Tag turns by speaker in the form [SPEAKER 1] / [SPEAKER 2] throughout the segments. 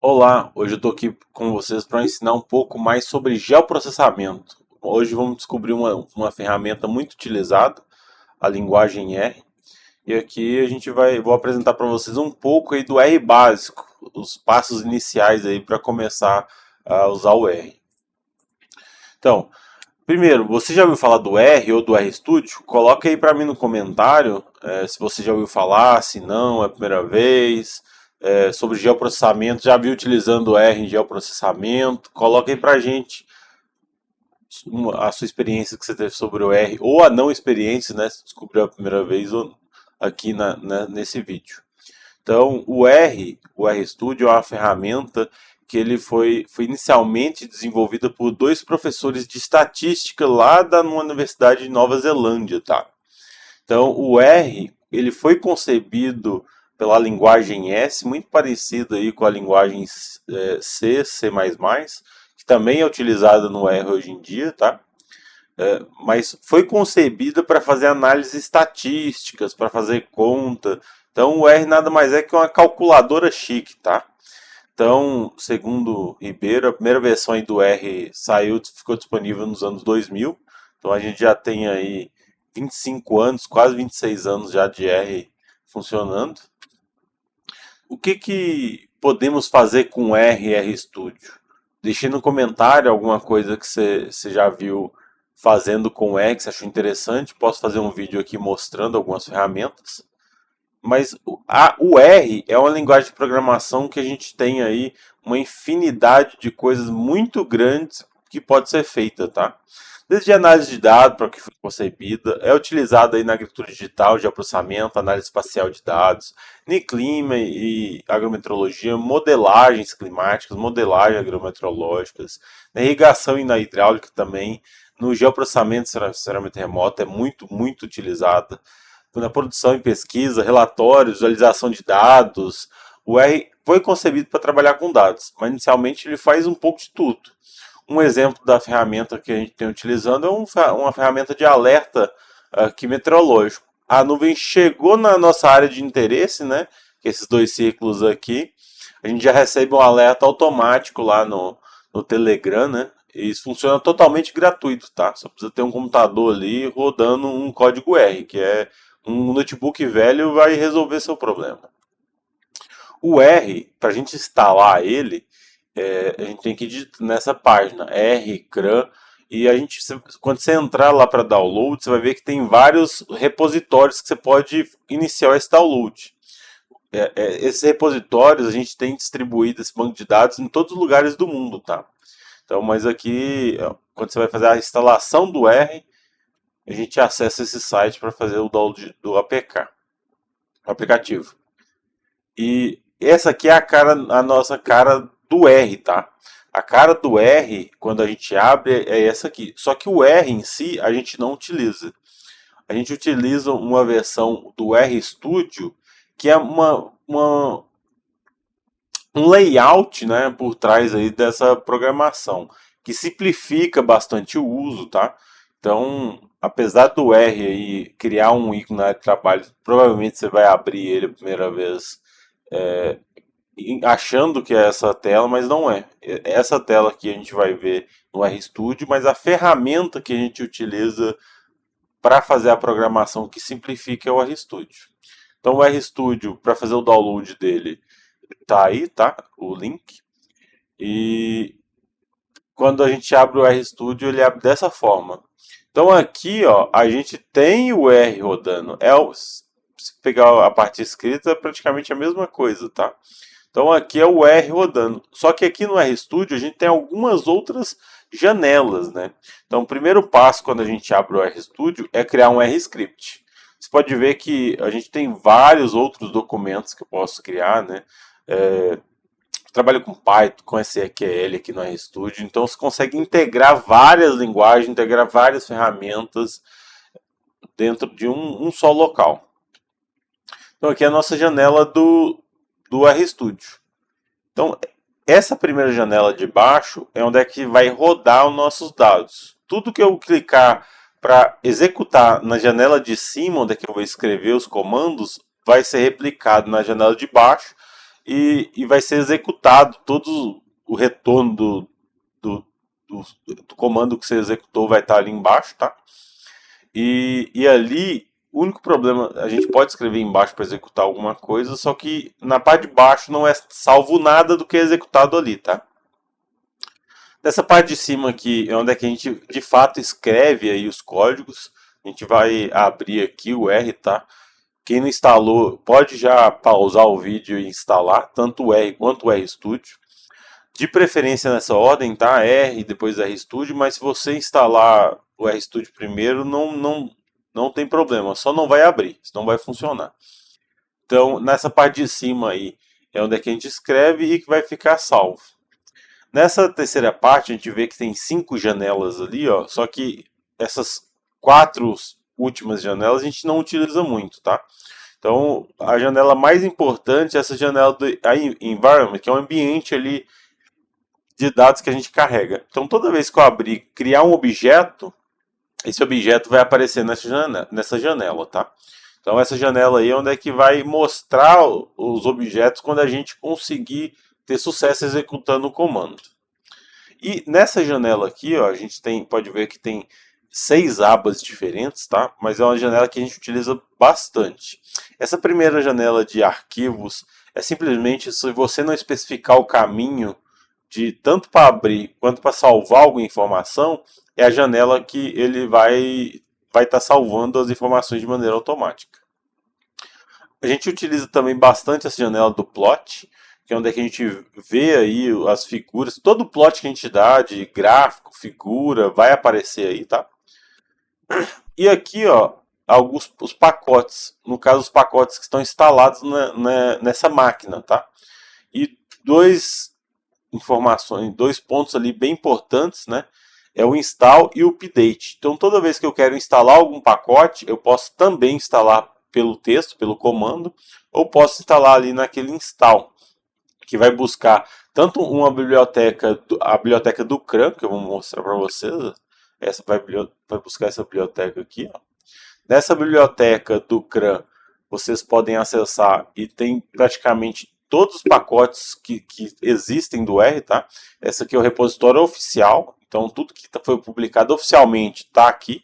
[SPEAKER 1] Olá, hoje eu estou aqui com vocês para ensinar um pouco mais sobre geoprocessamento. Hoje vamos descobrir uma ferramenta muito utilizada, a linguagem R, e aqui vou apresentar para vocês um pouco aí do R básico, os passos iniciais aí para começar a usar o R. Então, primeiro, você já ouviu falar do R ou do RStudio? Coloca aí para mim no comentário se você já ouviu falar, se não, é a primeira vez. Sobre geoprocessamento, já viu utilizando o R em geoprocessamento? Coloca aí pra gente a sua experiência que você teve sobre o R, ou a não experiência, né? Se descobriu a primeira vez aqui nesse vídeo. Então, o RStudio é uma ferramenta que ele foi inicialmente desenvolvida por dois professores de estatística lá da numa universidade de Nova Zelândia, tá? Então, o R, ele foi concebido pela linguagem S, muito parecida aí com a linguagem C, C++, que também é utilizada no R hoje em dia, tá? Mas foi concebida para fazer análises estatísticas, para fazer conta. Então, o R nada mais é que uma calculadora chique, tá? Então, segundo Ribeiro, a primeira versão aí do R ficou disponível nos anos 2000. Então a gente já tem aí 25 anos, quase 26 anos já de R funcionando. O que podemos fazer com R e RStudio? Deixe no comentário alguma coisa que você já viu fazendo com R, que você achou interessante. Posso fazer um vídeo aqui mostrando algumas ferramentas. Mas o R é uma linguagem de programação que a gente tem aí uma infinidade de coisas muito grandes que pode ser feita, tá? Desde análise de dados para o que foi concebida, é utilizada aí na agricultura digital, de processamento, análise espacial de dados, em clima e agrometeorologia, modelagens climáticas, modelagens agrometeorológicas, na irrigação e na hidráulica também, no geoprocessamento de saneamento remoto é muito utilizada na produção e pesquisa, relatórios, visualização de dados. O R foi concebido para trabalhar com dados, mas inicialmente ele faz um pouco de tudo. Um exemplo da ferramenta que a gente tem utilizando é uma ferramenta de alerta aqui meteorológico. A nuvem chegou na nossa área de interesse, né? Que esses dois círculos aqui. A gente já recebe um alerta automático lá no Telegram, né? E isso funciona totalmente gratuito, tá? Só precisa ter um computador ali rodando um código R, que é um notebook velho vai resolver seu problema. O R, para a gente instalar ele, a gente tem que ir nessa página, R, CRAN, e quando você entrar lá para download, você vai ver que tem vários repositórios que você pode iniciar esse download. Esses repositórios a gente tem distribuído esse banco de dados em todos os lugares do mundo, tá? Então, mas aqui, quando você vai fazer a instalação do R, a gente acessa esse site para fazer o download do APK, o aplicativo. E essa aqui é a nossa cara do R, tá? A cara do R, quando a gente abre, é essa aqui. Só que o R em si a gente não utiliza. A gente utiliza uma versão do RStudio que é um layout, né, por trás aí dessa programação, que simplifica bastante o uso, tá? Então, apesar do R aí criar um ícone na área de trabalho, provavelmente você vai abrir ele a primeira vez achando que é essa tela, mas não é. Essa tela aqui a gente vai ver no RStudio, mas a ferramenta que a gente utiliza para fazer a programação que simplifica é o RStudio. Então o RStudio, para fazer o download dele, tá aí, tá? O link. E quando a gente abre o RStudio, ele abre dessa forma. Então aqui, ó, a gente tem o R rodando. Se pegar a parte escrita, é praticamente a mesma coisa, tá? Então aqui é o R rodando. Só que aqui no RStudio a gente tem algumas outras janelas, né? Então o primeiro passo quando a gente abre o RStudio é criar um RScript. Você pode ver que a gente tem vários outros documentos que eu posso criar, né? Trabalho com Python, com SQL aqui no RStudio, então você consegue integrar várias linguagens, integrar várias ferramentas dentro de um só local. Então aqui é a nossa janela do RStudio. Então essa primeira janela de baixo é onde é que vai rodar os nossos dados. Tudo que eu clicar para executar na janela de cima, onde é que eu vou escrever os comandos, vai ser replicado na janela de baixo e vai ser executado todo o retorno do, do comando que você executou vai estar ali embaixo, tá? E ali, o único problema, a gente pode escrever embaixo para executar alguma coisa, só que na parte de baixo não é salvo nada do que é executado ali, tá? Nessa parte de cima aqui é onde é que a gente de fato escreve aí os códigos. A gente vai abrir aqui o R, tá? Quem não instalou pode já pausar o vídeo e instalar, tanto o R quanto o RStudio. De preferência nessa ordem, tá? R, depois RStudio, mas se você instalar o RStudio primeiro, não tem problema, só não vai abrir, não vai funcionar. Então, nessa parte de cima aí, é onde é que a gente escreve e que vai ficar salvo. Nessa terceira parte, a gente vê que tem 5 janelas ali, ó, só que essas 4 últimas janelas a gente não utiliza muito, tá? Então, a janela mais importante é essa janela do environment, que é o ambiente ali de dados que a gente carrega. Então, toda vez que eu abrir, criar um objeto, esse objeto vai aparecer nessa janela, tá? Então, essa janela aí é onde é que vai mostrar os objetos quando a gente conseguir ter sucesso executando o comando. E nessa janela aqui, ó, a gente pode ver que tem 6 abas diferentes, tá? Mas é uma janela que a gente utiliza bastante. Essa primeira janela de arquivos é simplesmente se você não especificar o caminho de tanto para abrir quanto para salvar alguma informação, é a janela que ele vai estar salvando as informações de maneira automática. A gente utiliza também bastante essa janela do plot, que é onde é que a gente vê aí as figuras, todo o plot que a gente dá de gráfico, figura, vai aparecer aí, tá? E aqui, ó, alguns os pacotes, no caso os pacotes que estão instalados nessa máquina, tá? E dois pontos ali bem importantes, né? É o install e o update. Então, toda vez que eu quero instalar algum pacote, eu posso também instalar pelo texto, pelo comando, ou posso instalar ali naquele install, que vai buscar tanto uma biblioteca, a biblioteca do CRAN, que eu vou mostrar para vocês. Essa vai buscar essa biblioteca aqui, ó. Nessa biblioteca do CRAN, vocês podem acessar e tem praticamente todos os pacotes que existem do R, tá? Essa aqui é o repositório oficial, então tudo que foi publicado oficialmente está aqui.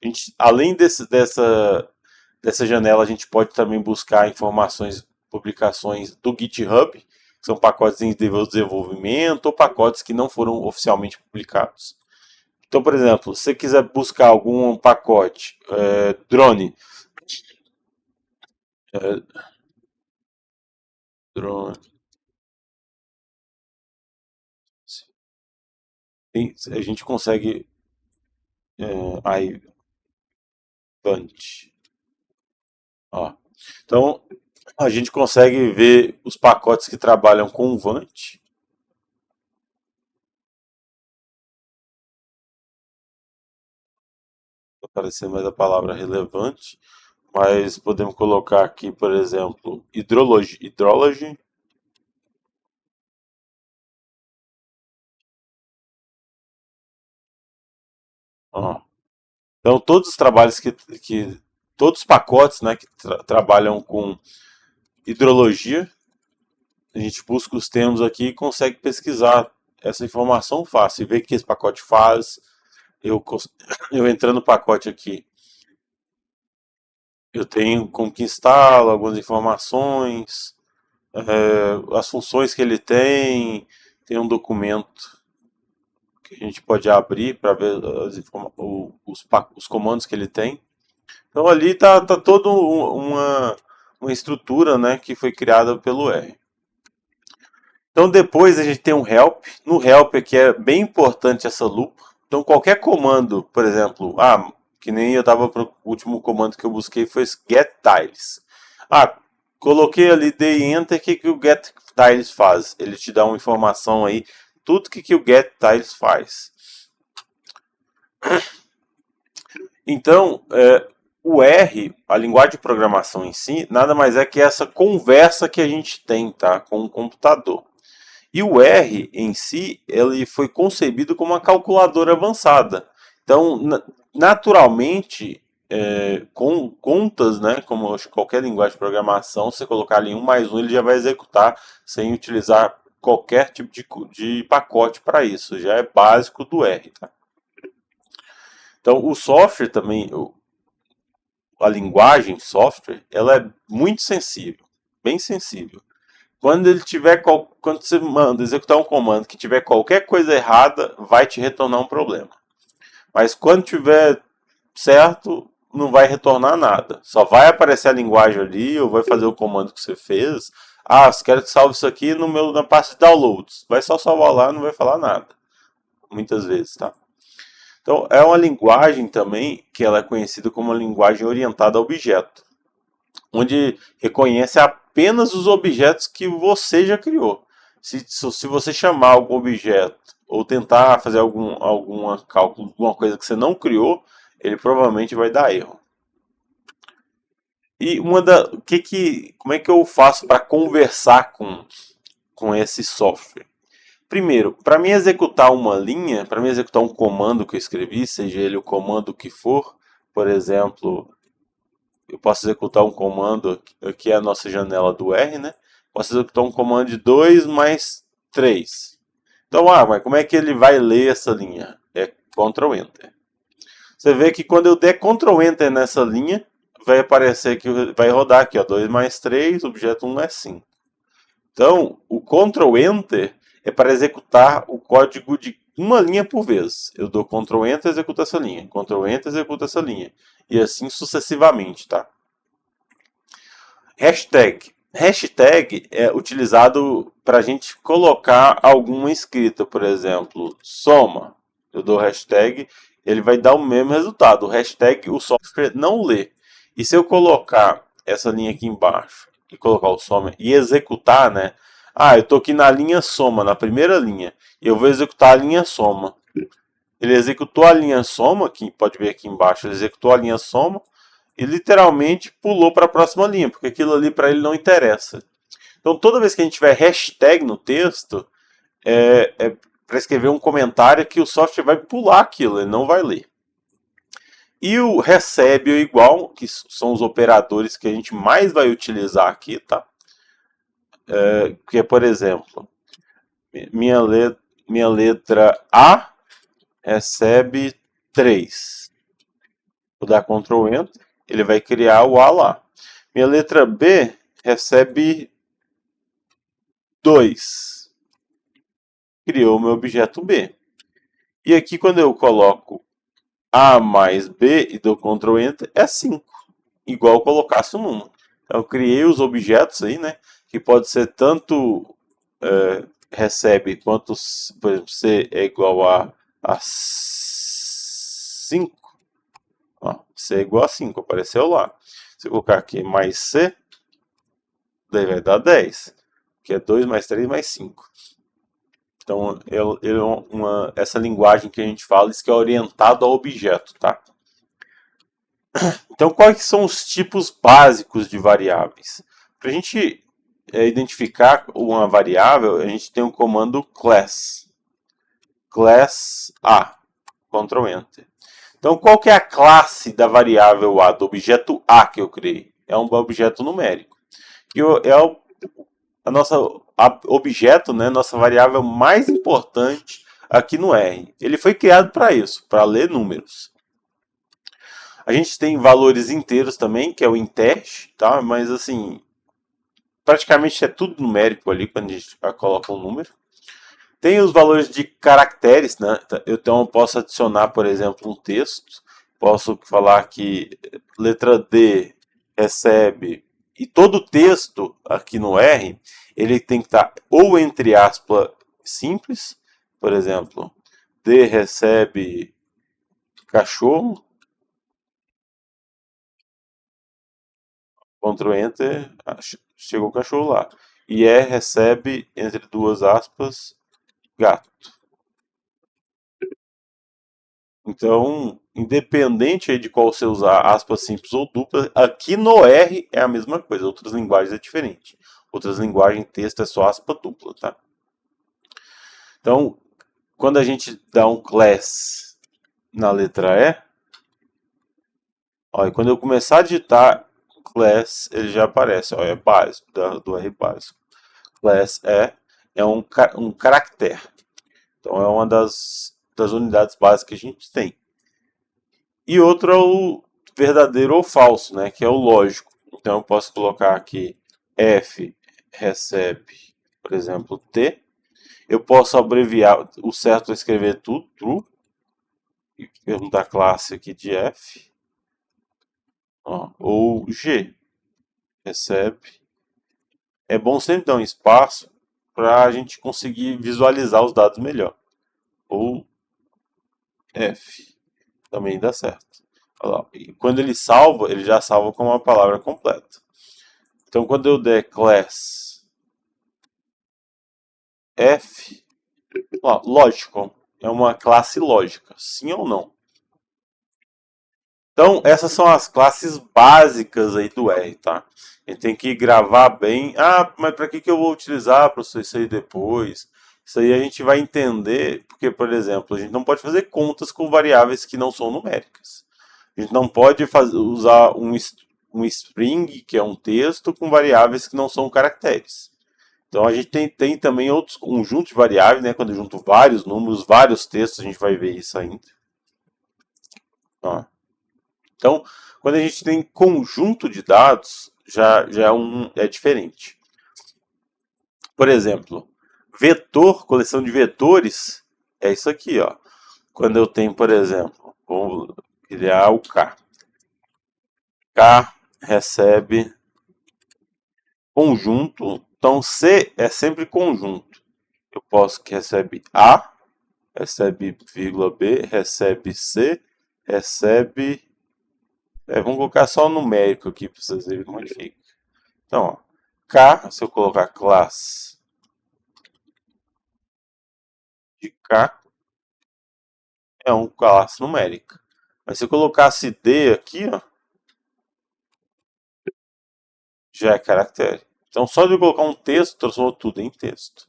[SPEAKER 1] A gente, além dessa janela, a gente pode também buscar informações, publicações do GitHub, que são pacotes em desenvolvimento ou pacotes que não foram oficialmente publicados. Então, por exemplo, se você quiser buscar algum pacote, drone, é, drone, a gente consegue, aí, Vant, ó. Então, a gente consegue ver os pacotes que trabalham com o Vant. Vai aparecer mais a palavra relevante, mas podemos colocar aqui, por exemplo, hidrology. Ó. Então, todos os trabalhos todos os pacotes, né, que trabalham com hidrologia, a gente busca os termos aqui e consegue pesquisar essa informação fácil e ver o que esse pacote faz. Eu, eu entrando no pacote aqui, eu tenho como que instala algumas informações, as funções que ele tem um documento que a gente pode abrir para ver os comandos que ele tem. Então ali tá toda uma estrutura, né, que foi criada pelo R. Então depois a gente tem um help. No help aqui é bem importante essa lupa. Então qualquer comando, por exemplo, que nem eu estava para o último comando que eu busquei foi esse get tiles. Coloquei ali, dei enter, o que o get tiles faz? Ele te dá uma informação aí, tudo que o get tiles faz. Então, o R, a linguagem de programação em si, nada mais é que essa conversa que a gente tem, tá, com o computador. E o R em si, ele foi concebido como uma calculadora avançada. Então, naturalmente, com contas, né, como qualquer linguagem de programação, você colocar ali um mais um, ele já vai executar sem utilizar qualquer tipo de pacote para isso. Já é básico do R, tá? Então, o software também, a linguagem software, ela é muito sensível, bem sensível. Quando ele tiver, quando você manda executar um comando que tiver qualquer coisa errada, vai te retornar um problema. Mas quando tiver certo, não vai retornar nada. Só vai aparecer a linguagem ali, ou vai fazer o comando que você fez. Ah, você quer que salve isso aqui na pasta de downloads. Vai só salvar lá, não vai falar nada. Muitas vezes, tá? Então, é uma linguagem também que ela é conhecida como uma linguagem orientada a objeto, onde reconhece apenas os objetos que você já criou. Se você chamar algum objeto ou tentar fazer alguma cálculo, alguma coisa que você não criou, ele provavelmente vai dar erro. E como é que eu faço para conversar com esse software? Primeiro, para mim executar uma linha, para mim executar um comando que eu escrevi, seja ele o comando que for, por exemplo, eu posso executar um comando, aqui é a nossa janela do R, né? Posso executar um comando de 2 mais 3. Então, mas como é que ele vai ler essa linha? É Ctrl Enter. Você vê que quando eu der Ctrl Enter nessa linha, vai aparecer que vai rodar aqui, ó, 2 mais 3, objeto 1 é 5. Então, o Ctrl Enter é para executar o código de uma linha por vez. Eu dou Ctrl Enter, executa essa linha. Ctrl Enter, executa essa linha. E assim sucessivamente, tá? Hashtag. Hashtag é utilizado para a gente colocar alguma escrita, por exemplo, soma. Eu dou hashtag, ele vai dar o mesmo resultado. O hashtag o software não lê. E se eu colocar essa linha aqui embaixo e colocar o soma e executar, né? Ah, eu estou aqui na linha soma, na primeira linha, e eu vou executar a linha soma. Ele executou a linha soma, que pode ver aqui embaixo, ele executou a linha soma e literalmente pulou para a próxima linha, porque aquilo ali para ele não interessa. Então toda vez que a gente tiver hashtag no texto, é para escrever um comentário que o software vai pular aquilo, ele não vai ler. E o recebe ou igual, que são os operadores que a gente mais vai utilizar aqui, tá? Que é, por exemplo, minha letra A recebe 3. Vou dar Ctrl Enter, ele vai criar o A lá. Minha letra B recebe 2. Criou o meu objeto B. E aqui quando eu coloco A mais B e dou Ctrl Enter, é 5. Igual eu colocasse um número. Então, eu criei os objetos aí, né? Que pode ser tanto recebe quanto, por exemplo, C é igual a 5. Ó, C é igual a 5, apareceu lá. Se eu colocar aqui mais C, daí vai dar 10. Que é 2 mais 3 mais 5. Então, essa linguagem que a gente fala, isso que é orientado ao objeto, tá? Então, quais são os tipos básicos de variáveis? Para a gente identificar uma variável, a gente tem o comando class. Class A. Ctrl Enter. Então, qual que é a classe da variável A, do objeto A que eu criei? É um objeto numérico. E a nossa objeto, né, nossa variável mais importante aqui no R. Ele foi criado para isso, para ler números. A gente tem valores inteiros também, que é o intert, tá? Mas assim, praticamente é tudo numérico ali quando a gente coloca um número. Tem os valores de caracteres, né? Então eu posso adicionar, por exemplo, um texto. Posso falar que letra D recebe. E todo texto aqui no R, ele tem que estar ou entre aspas simples, por exemplo, D recebe cachorro, Ctrl Enter, chegou o cachorro lá. E E recebe, entre duas aspas, gato. Então, independente de qual você usar, aspas simples ou duplas, aqui no R é a mesma coisa. Outras linguagens é diferente. Outras linguagens, texto é só aspa dupla, tá? Então, quando a gente dá um class na letra E, Ó, e quando eu começar a digitar class, ele já aparece. Ó, é básico, do R básico. Class é um caractere. Então é uma das unidades básicas que a gente tem. E outro é o verdadeiro ou falso, né? Que é o lógico. Então eu posso colocar aqui F recebe, por exemplo, T. Eu posso abreviar, o certo é escrever tudo, true, e perguntar a classe aqui de F. Ó, ou G recebe. É bom sempre dar um espaço para a gente conseguir visualizar os dados melhor. Ou F também dá certo. Olha lá. E quando ele salva, ele já salva com uma palavra completa. Então, quando eu der class F, ó, logical é uma classe lógica, sim ou não? Então, essas são as classes básicas aí do R, tá? A gente tem que gravar bem. Ah, mas para que eu vou utilizar, professor, isso aí depois? Isso aí a gente vai entender, porque, por exemplo, a gente não pode fazer contas com variáveis que não são numéricas. A gente não pode usar um string, que é um texto, com variáveis que não são caracteres. Então a gente tem também outros conjuntos de variáveis, né? Quando eu junto vários números, vários textos, a gente vai ver isso ainda. Ó. Então, quando a gente tem conjunto de dados, já é diferente. Por exemplo, vetor, coleção de vetores, é isso aqui, ó. Quando eu tenho, por exemplo, vamos criar o K. K recebe conjunto, então C é sempre conjunto. Eu posso que recebe A, recebe vírgula B, recebe C, recebe. Vamos colocar só o numérico aqui para vocês verem como é que fica. Então, ó, K, se eu colocar classe de K, é uma classe numérica. Mas se eu colocasse D aqui, ó, já é caractere. Então, só de eu colocar um texto, transformou tudo em texto.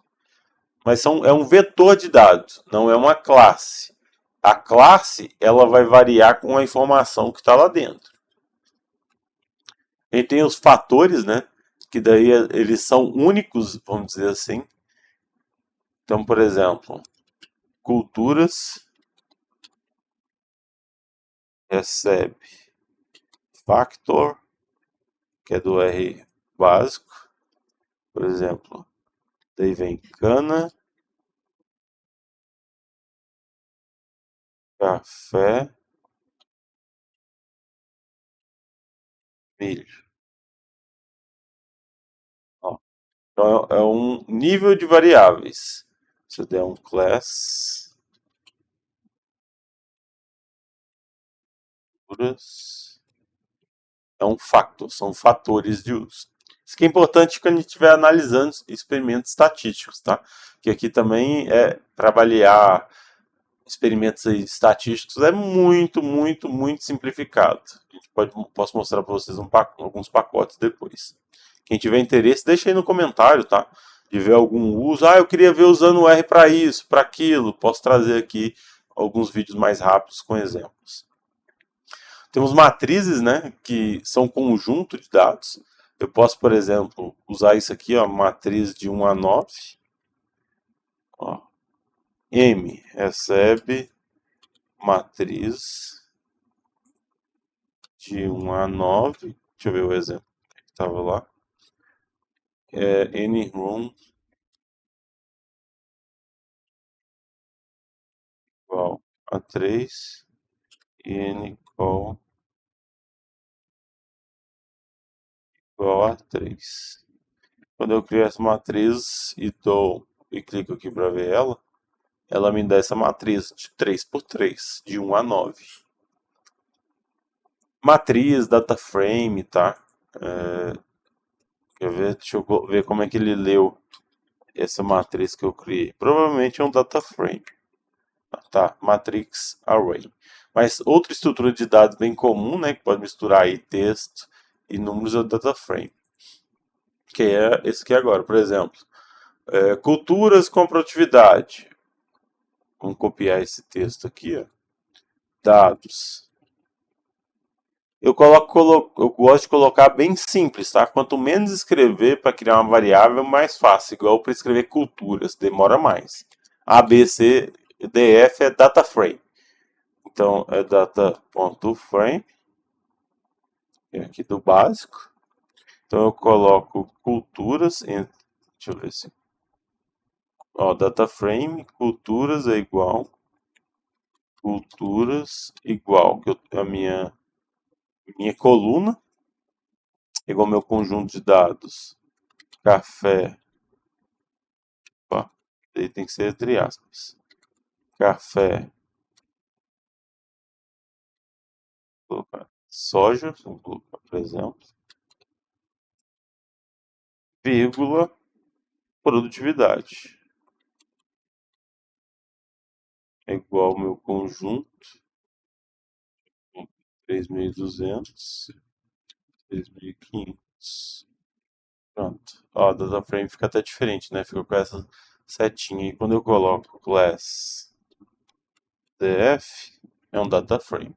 [SPEAKER 1] Mas é um vetor de dados, não é uma classe. A classe ela vai variar com a informação que está lá dentro. A gente tem os fatores, né? Que daí eles são únicos, vamos dizer assim. Então, por exemplo, culturas recebe factor, que é do R básico, por exemplo. Daí vem cana, café, milho. Ó, então é um nível de variáveis. Se eu der um class, é um factor, são fatores de uso. Isso que é importante quando a gente estiver analisando experimentos estatísticos, tá? Que aqui também é para avaliar experimentos estatísticos é muito simplificado. Posso mostrar para vocês alguns pacotes depois. Quem tiver interesse, deixa aí no comentário, tá? De ver algum uso. Ah, eu queria ver usando o R para isso, para aquilo. Posso trazer aqui alguns vídeos mais rápidos com exemplos. Temos matrizes, né, que são conjunto de dados. Eu posso, por exemplo, usar isso aqui, ó, matriz de 1 a 9. Ó. M recebe matriz de 1 a 9. Deixa eu ver o exemplo que estava lá. N room igual a 3 e N call igual a 3. Quando eu crio essa matriz e clico aqui para ver ela me dá essa matriz de 3 por 3, de 1 a 9. Matriz, data frame, tá? Quer ver? Deixa eu ver como é que ele leu essa matriz que eu criei. Provavelmente é um data frame. Tá, matrix array. Mas outra estrutura de dados bem comum, né, que pode misturar aí texto e números é o data frame. Que é esse aqui agora, por exemplo. Culturas com produtividade. Vamos copiar esse texto aqui, ó. Dados. Eu gosto de colocar bem simples, tá? Quanto menos escrever para criar uma variável, mais fácil. Igual para escrever culturas, demora mais. A, B, C, D, F é data frame. Então é data.frame, aqui do básico. Então eu coloco culturas, deixa eu ver se, ó, data frame, culturas é igual, culturas igual, que a minha coluna, igual meu conjunto de dados, café, opa, aí tem que ser entre aspas, café, vou colocar soja, vou colocar, por exemplo, vírgula, produtividade, é igual ao meu conjunto, 3.200, 3.500. Pronto. Ó, a data frame fica até diferente, né? Fica com essa setinha. E quando eu coloco class df, é um data frame.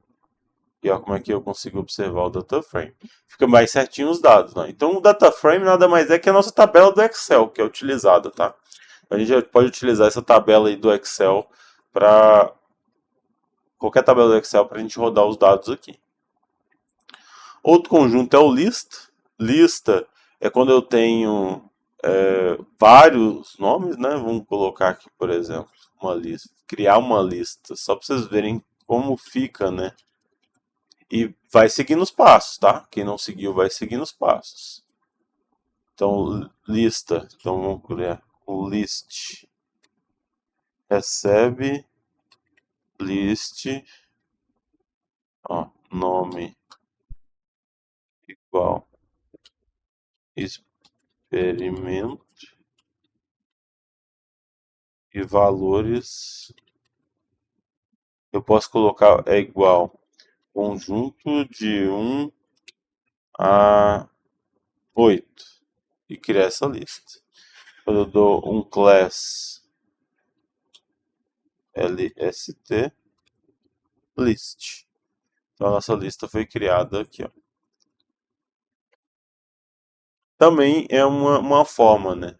[SPEAKER 1] E ó como é que eu consigo observar o data frame. Fica mais certinho os dados, né? Então o data frame nada mais é que a nossa tabela do Excel, que é utilizada, tá? A gente pode utilizar essa tabela aí do Excel para qualquer tabela do Excel para a gente rodar os dados aqui. Outro conjunto é o lista. Lista é quando eu tenho vários nomes, né? Vamos colocar aqui, por exemplo, uma lista, criar uma lista, só para vocês verem como fica, né? E vai seguindo os passos, tá? Quem não seguiu vai seguindo os passos. Então, lista, então vamos criar o list, recebe list, ó, nome igual experimento e valores. Eu posso colocar é igual conjunto de 1 a 8 e criar essa lista. Quando eu dou um class lst list. Então a nossa lista foi criada aqui, ó. Também é uma forma, né,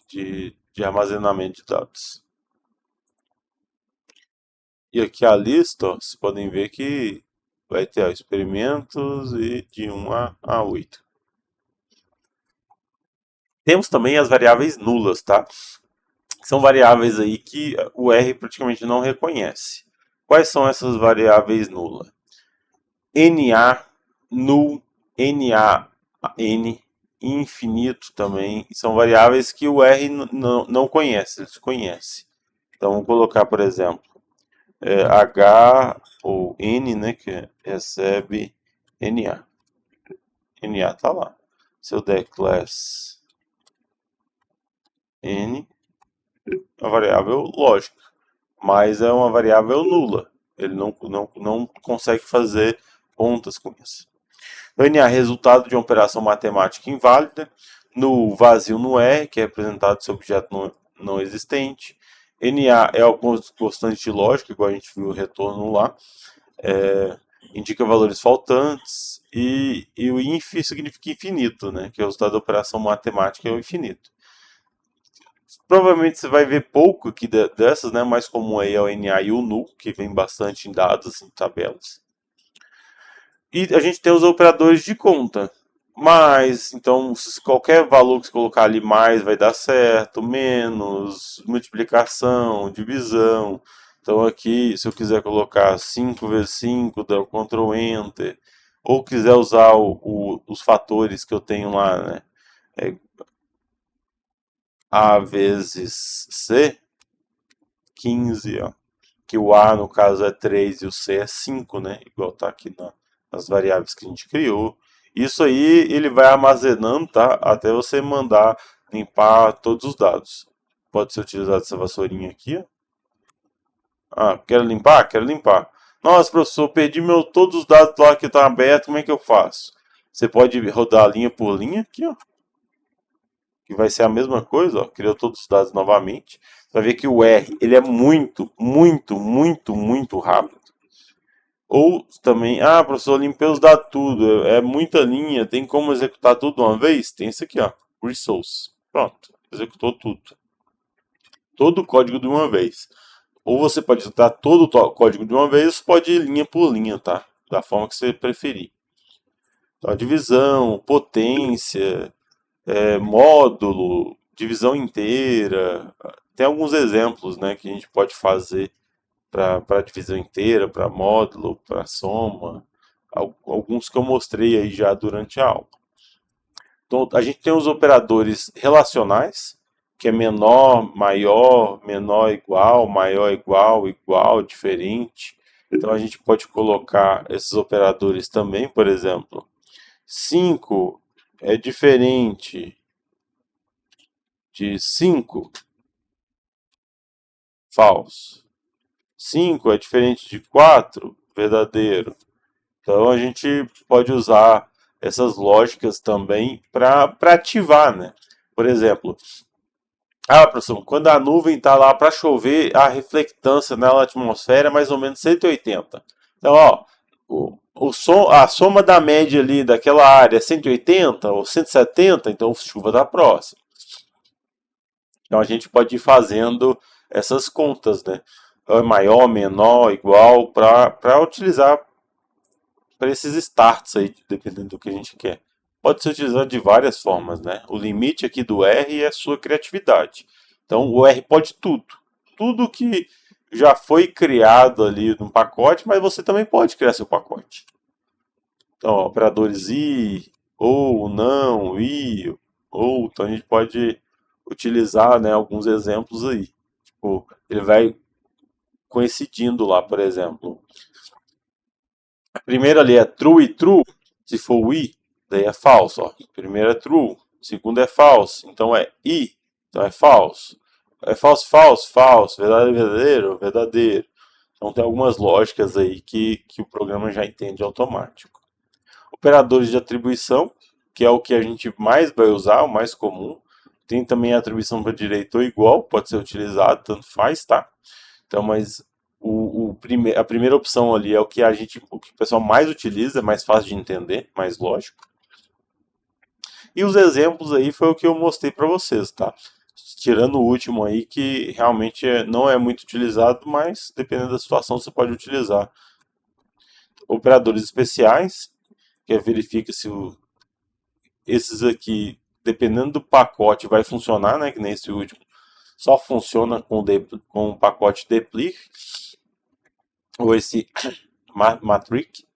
[SPEAKER 1] de armazenamento de dados. E aqui a lista, ó, vocês podem ver que vai ter ó, experimentos e de 1 a 8. Temos também as variáveis nulas, tá? São variáveis aí que o R praticamente não reconhece. Quais são essas variáveis nulas? NA, null, NaN, infinito também, são variáveis que o R não conhece, ele desconhece. Então vamos colocar, por exemplo, H ou N, né, que recebe NA. NA está lá. Se eu der class N, é uma variável lógica, mas é uma variável nula. Ele não consegue fazer contas com isso. NA, resultado de uma operação matemática inválida. No vazio no R, que é representado esse objeto não existente. NA é o constante lógico, igual a gente viu o retorno lá. Indica valores faltantes. E o inf significa infinito, né? Que é o resultado da operação matemática é o infinito. Provavelmente você vai ver pouco aqui dessas, né? Mais comum aí é o NA e o null, que vem bastante em dados, em tabelas. E a gente tem os operadores de conta. Mais, então, qualquer valor que você colocar ali mais vai dar certo, menos, multiplicação, divisão. Então aqui, se eu quiser colocar 5 vezes 5, dá o Ctrl Enter. Ou quiser usar os fatores que eu tenho lá, né? É A vezes C, 15, ó. Que o A, no caso, é 3 e o C é 5, né? Igual tá aqui nas variáveis que a gente criou. Isso aí ele vai armazenando, tá? Até você mandar limpar todos os dados. Pode ser utilizado essa vassourinha aqui, ó. Ah, quero limpar? Quero limpar. Nossa, professor, perdi todos os dados lá que estão abertos, como é que eu faço? Você pode rodar linha por linha aqui, ó. Que vai ser a mesma coisa, ó. Criou todos os dados novamente. Você vai ver que o R, ele é muito, muito, muito, muito rápido. Ou também, professor, limpei os dados tudo, é muita linha, tem como executar tudo de uma vez? Tem isso aqui, ó, resource. Pronto, executou tudo. Todo o código de uma vez. Ou você pode executar todo o código de uma vez, pode ir linha por linha, tá? Da forma que você preferir. Então, a divisão, potência, módulo, divisão inteira. Tem alguns exemplos, né, que a gente pode fazer para divisão inteira, para módulo, para soma. Alguns que eu mostrei aí já durante a aula. Então, a gente tem os operadores relacionais, que é menor, maior igual, igual, diferente. Então a gente pode colocar esses operadores também, por exemplo, 5 é diferente de 5, falso. 5 é diferente de 4, verdadeiro. Então a gente pode usar essas lógicas também para ativar, né? Por exemplo, professor, quando a nuvem está lá para chover, a reflectância na atmosfera é mais ou menos 180. Então, ó, a soma da média ali daquela área é 180 ou 170, então chuva da próxima. Então a gente pode ir fazendo essas contas, né? Maior, menor, igual, para utilizar para esses starts aí, dependendo do que a gente quer. Pode ser utilizado de várias formas, né? O limite aqui do R é a sua criatividade. Então o R pode tudo. Tudo que já foi criado ali no pacote, mas você também pode criar seu pacote. Então, ó, operadores I, ou, não, I, ou, então a gente pode utilizar, né, alguns exemplos aí. Tipo, ele vai coincidindo lá, por exemplo. A primeira ali é true e true. Se for o I, daí é falso. Ó. Primeiro é true, segundo é falso. Então é I, então é falso. É falso, falso, falso. Verdadeiro, verdadeiro, verdadeiro. Então tem algumas lógicas aí que o programa já entende automático. Operadores de atribuição, que é o que a gente mais vai usar, o mais comum. Tem também a atribuição para direito ou igual, pode ser utilizado, tanto faz, tá? Então, mas a primeira opção ali é o que o pessoal mais utiliza, é mais fácil de entender, mais lógico. E os exemplos aí foi o que eu mostrei para vocês, tá? Tirando o último aí, que realmente não é muito utilizado, mas dependendo da situação você pode utilizar. Operadores especiais, que verifica se esses aqui, dependendo do pacote, vai funcionar, né? Que nem esse último, só funciona com o pacote deplir, ou esse Magritte.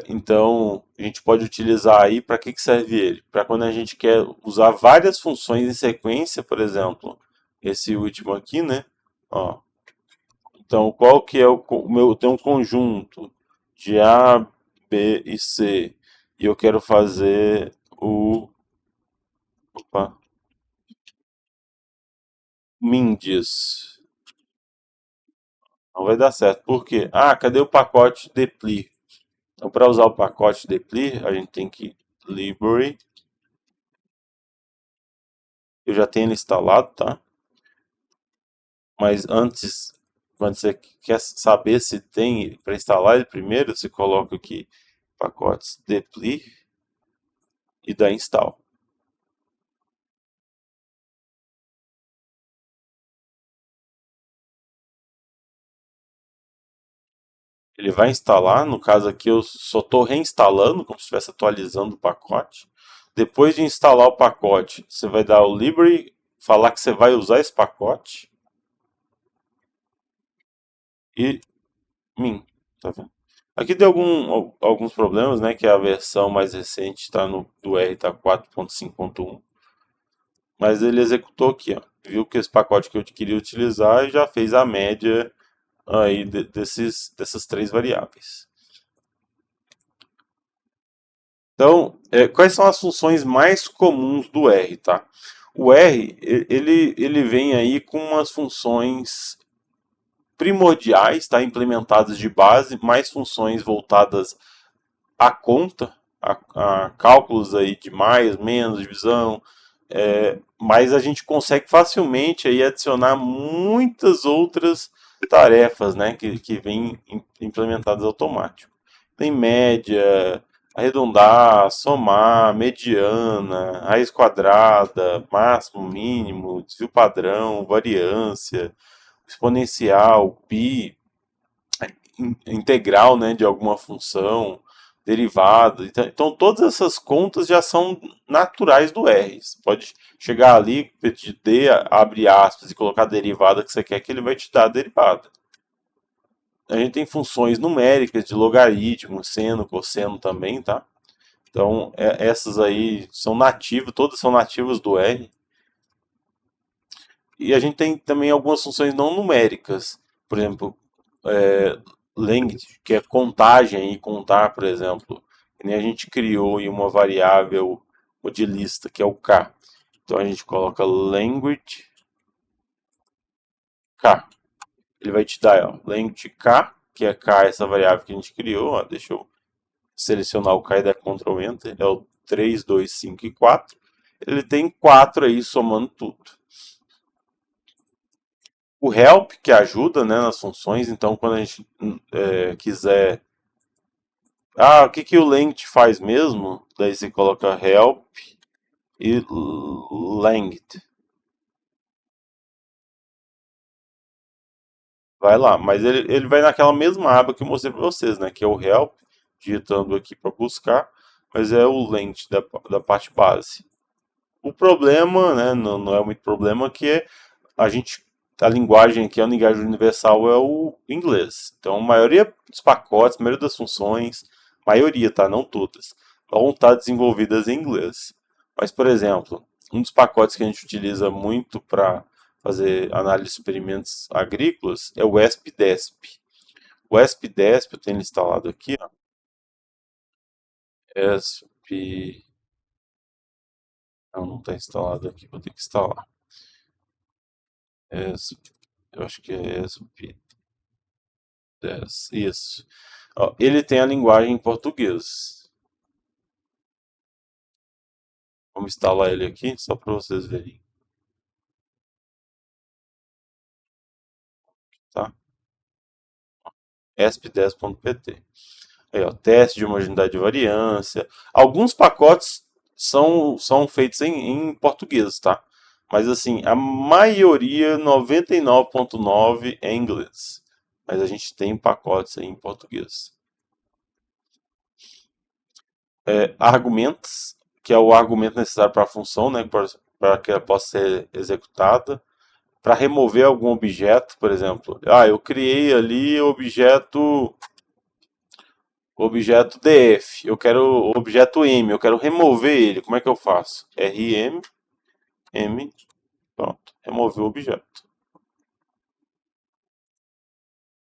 [SPEAKER 1] Então, a gente pode utilizar aí para que serve ele? Para quando a gente quer usar várias funções em sequência, por exemplo, esse último aqui, né? Ó, então, qual que é o meu? Tem um conjunto de A, B e C e eu quero fazer opa, Mindies. Não vai dar certo. Por quê? Cadê o pacote deplir? Então, para usar o pacote deplir, a gente tem que library. Eu já tenho ele instalado, tá? Mas antes, quando você quer saber se tem para instalar ele primeiro, você coloca aqui pacotes deplir e dá install. Ele vai instalar, no caso aqui eu só estou reinstalando, como se estivesse atualizando o pacote. Depois de instalar o pacote, você vai dar o library, falar que você vai usar esse pacote e tá vendo? Aqui tem alguns problemas, né? Que a versão mais recente do R está 4.5.1. Mas ele executou aqui, ó. Viu que esse pacote que eu queria utilizar e já fez a média aí dessas três variáveis. Então, quais são as funções mais comuns do R, tá? O R, ele vem aí com umas funções primordiais, tá? Implementadas de base, mais funções voltadas à conta, a cálculos aí de mais, menos, divisão, mas a gente consegue facilmente aí adicionar muitas outras tarefas, né, que vêm implementadas automático. Tem média, arredondar, somar, mediana, raiz quadrada, máximo, mínimo, desvio padrão, variância, exponencial, pi, integral, né, de alguma função, derivada. Então, todas essas contas já são naturais do R. Você pode chegar ali, pedir D, abre aspas e colocar a derivada que você quer que ele vai te dar a derivada. A gente tem funções numéricas de logaritmo, seno, cosseno também, tá? Então, essas aí são nativas, todas são nativas do R. E a gente tem também algumas funções não numéricas. Por exemplo, length, que é contagem e contar, por exemplo. Que nem a gente criou em uma variável modilista, que é o k. Então a gente coloca language k. Ele vai te dar, ó, language k, que é k, essa variável que a gente criou. Ó, deixa eu selecionar o k e dar Ctrl Enter. É o 3, 2, 5 e 4. Ele tem 4 aí somando tudo. O help, que ajuda, né, nas funções. Então, quando a gente quiser. Ah, o que, que o length faz mesmo? Daí você coloca help e length. Vai lá, mas ele vai naquela mesma aba que eu mostrei para vocês, né? Que é o help, digitando aqui para buscar, mas é o length da parte base. O problema, né, não é muito problema, que é a gente a linguagem aqui, a linguagem universal é o inglês. Então, a maioria dos pacotes, a maioria das funções, maioria, tá? Não todas, vão estar desenvolvidas em inglês. Mas, por exemplo, um dos pacotes que a gente utiliza muito para fazer análise de experimentos agrícolas é o ESP-DESP. O ESP-DESP eu tenho instalado aqui, ó. ESP... Não está instalado aqui, vou ter que instalar. ESP... Eu acho que é ESP... 10. Isso. Ó, ele tem a linguagem em português. Vamos instalar ele aqui, só para vocês verem. Tá? esp10.pt. Aí, ó, teste de homogeneidade de variância. Alguns pacotes são feitos em português, tá? Mas assim, a maioria, 99,9% é em inglês. Mas a gente tem pacotes aí em português. Argumentos, que é o argumento necessário para a função, né, para que ela possa ser executada. Para remover algum objeto, por exemplo. Ah, eu criei ali o objeto df, eu quero o objeto m, eu quero remover ele. Como é que eu faço? rm, m, pronto, remover o objeto.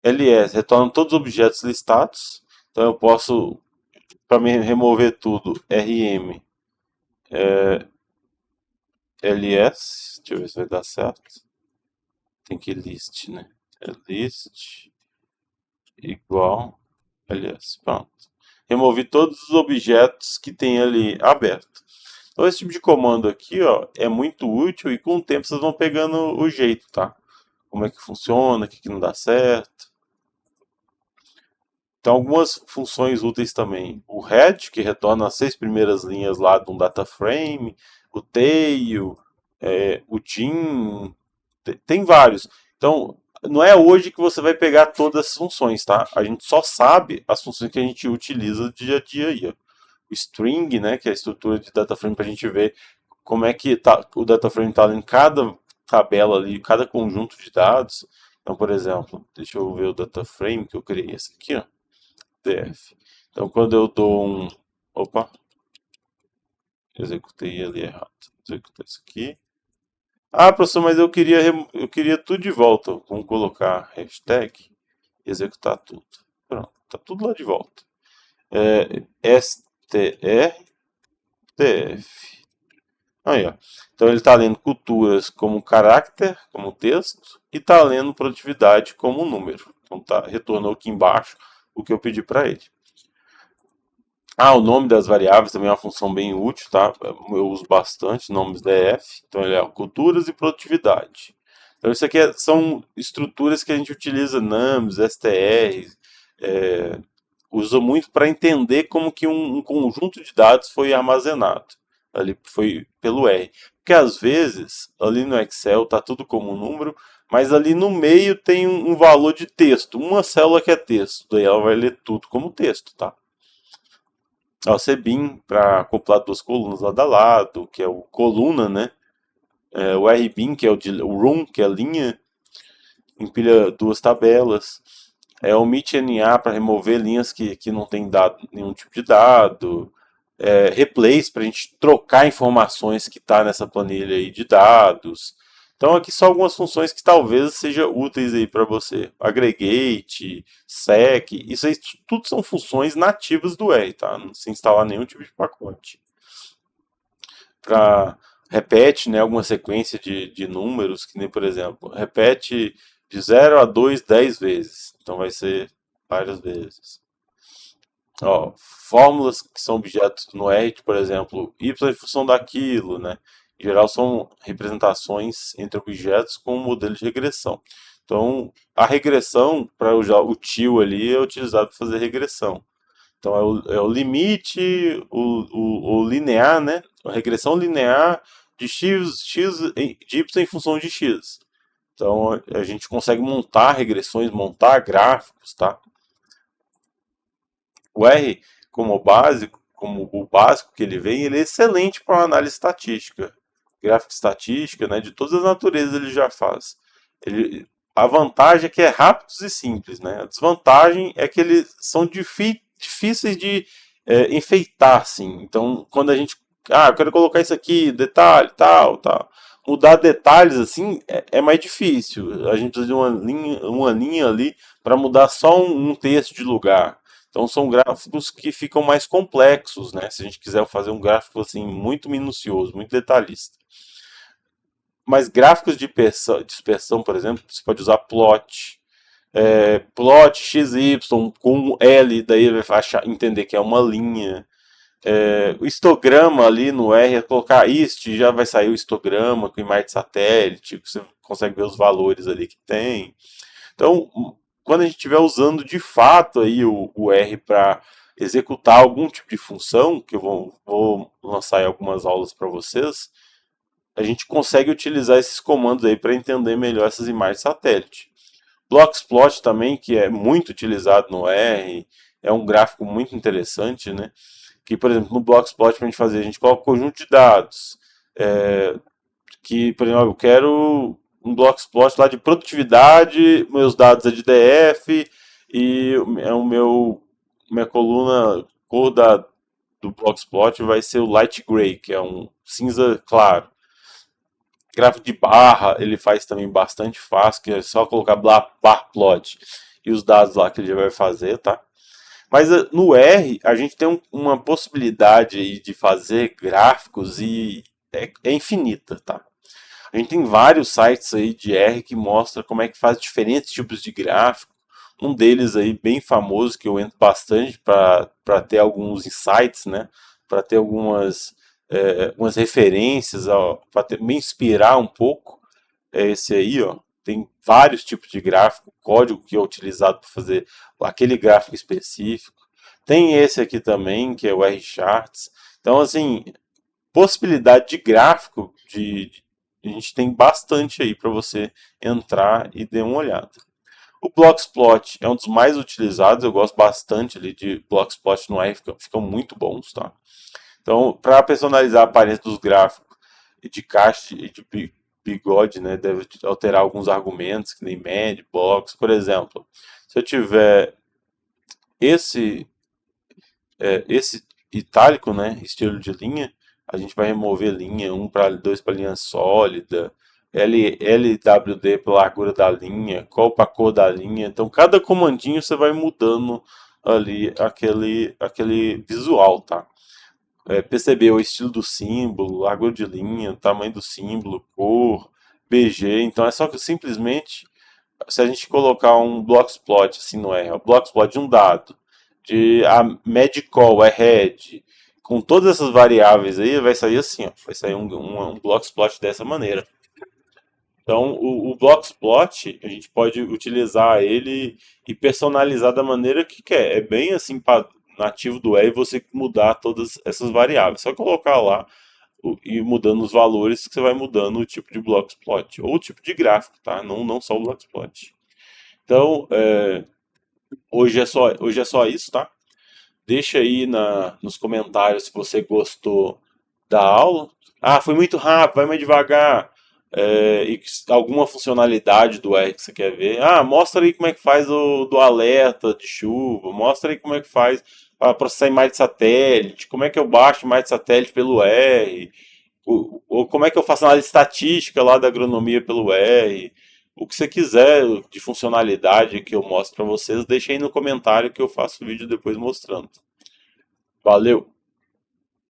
[SPEAKER 1] ls, retorna todos os objetos listados. Então eu posso, para me remover tudo, rm, ls, deixa eu ver se vai dar certo. Tem que list, né? List igual ls, pronto. Removi todos os objetos que tem ali aberto. Então esse tipo de comando aqui, ó, é muito útil e com o tempo vocês vão pegando o jeito, tá? Como é que funciona, o que, que não dá certo. Então algumas funções úteis também. O head, que retorna as 6 primeiras linhas lá de um data frame. O tail, o team, tem vários. Então não é hoje que você vai pegar todas as funções, tá? A gente só sabe as funções que a gente utiliza dia a dia aí, ó. O string, né, que é a estrutura de data frame para a gente ver como é que o data frame está em cada tabela ali, cada conjunto de dados. Então, por exemplo, deixa eu ver o data frame que eu criei, esse aqui, ó, df. Então, quando eu dou um, opa, executei ele errado. Executei isso aqui. Ah, professor, mas eu queria tudo de volta. Vamos colocar hashtag e executar tudo. Pronto, tá tudo lá de volta. strtf. Aí, ó. Então ele está lendo culturas como caráter, como texto, e está lendo produtividade como número. Então retornou aqui embaixo o que eu pedi para ele. Ah, o nome das variáveis também é uma função bem útil, tá? Eu uso bastante nomes df. Então ele é culturas e produtividade. Então isso aqui são estruturas que a gente utiliza NUMs, STR, é, usa muito para entender como que um conjunto de dados foi armazenado ali foi pelo R. Porque às vezes ali no Excel tá tudo como um número, mas ali no meio tem um valor de texto, uma célula que é texto, daí ela vai ler tudo como texto, tá? Ó, o CBIN para acoplar duas colunas lado a lado, que é o coluna, né? O RBIN, que é o room, que é a linha, empilha duas tabelas. O MIT-NA para remover linhas que não tem dado nenhum tipo de dado. Replace para a gente trocar informações que está nessa planilha aí de dados. Então aqui só algumas funções que talvez sejam úteis aí para você. Aggregate, sec, isso aí tudo são funções nativas do R, tá? Não se instalar nenhum tipo de pacote. Para repete, né, alguma sequência de números, que nem por exemplo, repete de 0 a 2 10 vezes. Então vai ser várias vezes. Ó, fórmulas que são objetos no R, por exemplo, y em função daquilo, né? Em geral são representações entre objetos com um modelo de regressão. Então, a regressão, para usar o tio ali, é utilizado para fazer regressão. Então, é o limite, o linear, né? A regressão linear de de y em função de x. Então, a gente consegue montar regressões, montar gráficos, tá? O R, como o básico que ele vem, ele é excelente para análise estatística. Gráfica estatística, né, de todas as naturezas ele já faz. A vantagem é que é rápidos e simples, né? A desvantagem é que eles são difíceis de enfeitar, assim. Então, quando a gente, eu quero colocar isso aqui, detalhe, tal, tal. Mudar detalhes assim é mais difícil. A gente precisa de uma linha ali para mudar só um texto de lugar. Então são gráficos que ficam mais complexos, né? Se a gente quiser fazer um gráfico assim muito minucioso, muito detalhista. Mas gráficos de dispersão, por exemplo, você pode usar plot. Plot XY com L, daí ele vai entender que é uma linha. O histograma ali no R é colocar ist, já vai sair o histograma com imagem de satélite, você consegue ver os valores ali que tem. Então, quando a gente estiver usando de fato aí o R para executar algum tipo de função, que eu vou lançar em algumas aulas para vocês, a gente consegue utilizar esses comandos aí para entender melhor essas imagens de satélite. Bloxplot também, que é muito utilizado no R, é um gráfico muito interessante, né? Que, por exemplo, no Bloxplot, para a gente fazer, a gente coloca um conjunto de dados. Que, por exemplo, eu quero um Bloxplot lá de produtividade, meus dados é de DF, e minha coluna, cor do Bloxplot vai ser o Light Gray, que é um cinza claro. Gráfico de barra, ele faz também bastante fácil, que é só colocar bar plot e os dados lá que ele já vai fazer, tá? Mas no R, a gente tem uma possibilidade aí de fazer gráficos e é infinita, tá? A gente tem vários sites aí de R que mostra como é que faz diferentes tipos de gráfico. Um deles aí bem famoso que eu entro bastante para ter alguns insights, né? Para ter algumas referências, para me inspirar um pouco. É esse aí, ó. Tem vários tipos de gráfico, código que é utilizado para fazer aquele gráfico específico. Tem esse aqui também, que é o R-Charts. Então, assim, possibilidade de gráfico a gente tem bastante aí para você entrar e dar uma olhada. O Bloxplot é um dos mais utilizados, eu gosto bastante ali de Bloxplot no R, ficam muito bons, tá? Então, para personalizar a aparência dos gráficos de caixa e de bigode, né, deve alterar alguns argumentos, que nem med, box, por exemplo. Se eu tiver esse esse itálico, né, estilo de linha, a gente vai remover linha, 1 para 2 para linha sólida, LWD para largura da linha, qual para cor da linha. Então, cada comandinho você vai mudando ali aquele visual, tá? Perceber o estilo do símbolo, largura de linha, tamanho do símbolo, cor, BG. Então, é só que simplesmente se a gente colocar um bloxplot assim no R, um bloxplot de um dado, de a medcall é head, com todas essas variáveis aí, vai sair assim, ó, vai sair um bloxplot dessa maneira. Então, o Bloxplot, a gente pode utilizar ele e personalizar da maneira que quer. É bem assim, nativo do R você mudar todas essas variáveis. Só colocar lá e mudando os valores que você vai mudando o tipo de Bloxplot. Ou o tipo de gráfico, tá? Não só o Bloxplot. Então, hoje é só isso, tá? Deixa aí nos comentários se você gostou da aula. Ah, foi muito rápido, vai mais devagar. E alguma funcionalidade do R que você quer ver. Ah, mostra aí como é que faz do alerta de chuva. Mostra aí como é que faz para processar imagem de satélite. Como é que eu baixo imagem de satélite pelo R. Ou como é que eu faço análise estatística lá da agronomia pelo R. O que você quiser de funcionalidade que eu mostre para vocês, deixa aí no comentário que eu faço vídeo depois mostrando. Valeu!